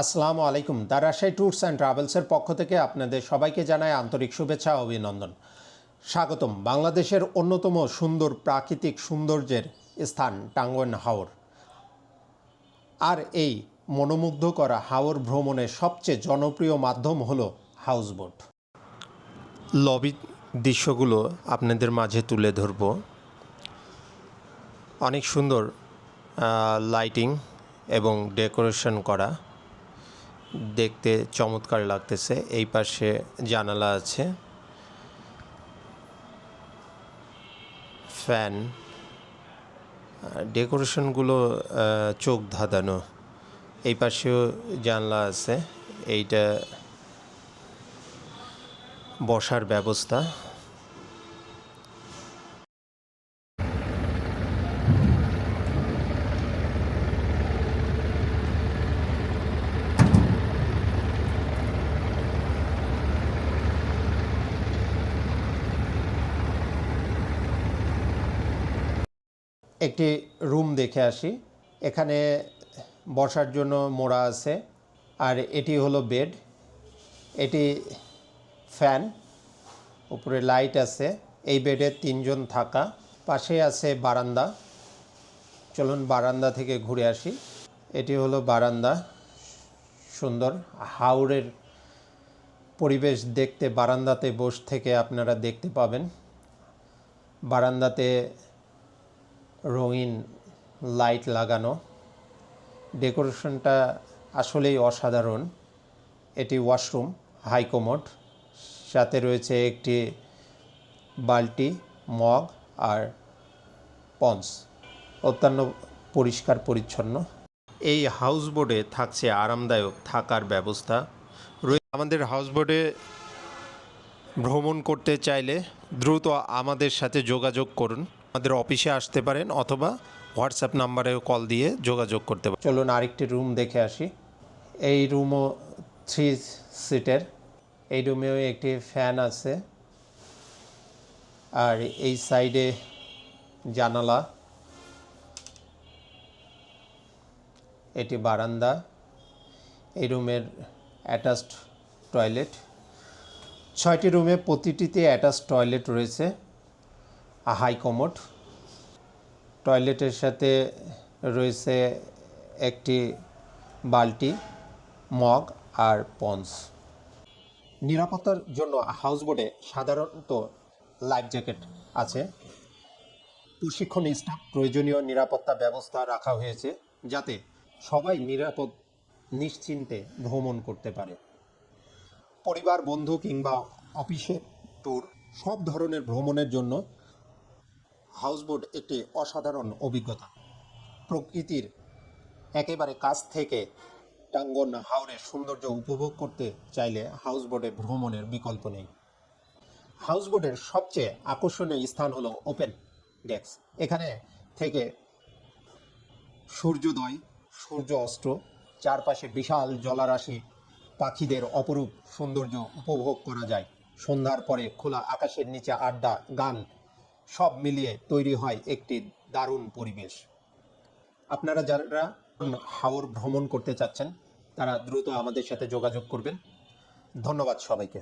আসসালামু আলাইকুম। The Rajshahi tours and ট্রাভেলসের পক্ষ থেকে আপনাদের সবাইকে জানাই আন্তরিক শুভেচ্ছা ও অভিনন্দন। স্বাগতম বাংলাদেশের অন্যতম সুন্দর প্রাকৃতিক সৌন্দর্যের স্থান টাঙ্গুয়ার হাওর। আর এই মনোমুগ্ধ করা হাওর ভ্রমণের সবচেয়ে জনপ্রিয় মাধ্যম হলো হাউসবোট। লবি দৃশ্যগুলো আপনাদের মাঝে তুলে ধরব। অনেক সুন্দর লাইটিং এবং ডেকোরেশন করা, দেখতে চমৎকার লাগতেছে। এই পাশে জানালা আছে, ফ্যান, ডেকোরেশনগুলো চোখ ধাঁধানো। এই পাশেও জানলা আছে, এইটা বসার ব্যবস্থা। একটি রুম দেখে আসি। এখানে বসার জন্য মোড়া আছে, আর এটি হলো বেড। এটি ফ্যান, উপরে লাইট আছে। এই বেডে 3 জন থাকা। পাশে আছে বারান্দা। চলুন বারান্দা থেকে ঘুরে আসি। এটি হলো বারান্দা। সুন্দর হাওরের পরিবেশ দেখতে বারান্দাতে বসে থেকে আপনারা দেখতে পাবেন। বারান্দাতে রঙিন লাইট লাগানো, ডেকোরেশনটা আসলেই অসাধারণ। এটি ওয়াশরুম, হাই কমোড, সাথে রয়েছে একটি বালতি, মগ আর পন্স। অত্যন্ত পরিষ্কার পরিচ্ছন্ন। এই হাউসবোটে থাকছে আরামদায়ক থাকার ব্যবস্থা। আমাদের হাউসবোটে ভ্রমণ করতে চাইলে দ্রুত আমাদের সাথে যোগাযোগ করুন। আমাদের অফিসে আসতে পারেন অথবা হোয়াটসঅ্যাপ নাম্বারেও কল দিয়ে যোগাযোগ করতে পারেন। চলুন আরেকটি রুম দেখে আসি। এই রুমও 3 সিটের। এই রুমেও একটি ফ্যান আছে, আর এই সাইডে জানালা। এটি বারান্দা। এই রুমের অ্যাটাচড টয়লেট। 6টি রুমে প্রতিটিতে অ্যাটাচড টয়লেট রয়েছে, হাই কমোড। টয়লেটের সাথে রয়েছে একটি বালতি, মগ আর পন্স। নিরাপত্তার জন্য হাউসবোটে সাধারণত লাইফ জ্যাকেট আছে। প্রশিক্ষণ স্টাফ প্রয়োজনীয় নিরাপত্তা ব্যবস্থা রাখা হয়েছে যাতে সবাই নিরাপদ নিশ্চিন্তে ভ্রমণ করতে পারে। পরিবার, বন্ধু কিংবা অফিসের ট্যুর, সব ধরনের ভ্রমণের জন্য হাউসবোট একটি অসাধারণ অভিজ্ঞতা। প্রকৃতির একেবারে কাছ থেকে টাঙ্গুয়ার হাওরের সৌন্দর্য উপভোগ করতে চাইলে হাউসবোটে ভ্রমণের বিকল্প নেই। হাউসবোটের সবচেয়ে আকর্ষণীয় স্থান হলো ওপেন ডেক্স। এখানে থেকে সূর্যোদয়, সূর্য অস্ত, চারপাশে বিশাল জলারাশি, পাখিদের অপরূপ সৌন্দর্য উপভোগ করা যায়। সন্ধ্যার পরে খোলা আকাশের নিচে আড্ডা, গান, সব মিলিয়ে তৈরি হয় একটি দারুণ পরিবেশ। আপনারা যারা হাওর ভ্রমণ করতে চাচ্ছেন তারা দ্রুত আমাদের সাথে যোগাযোগ করবেন। ধন্যবাদ সবাইকে।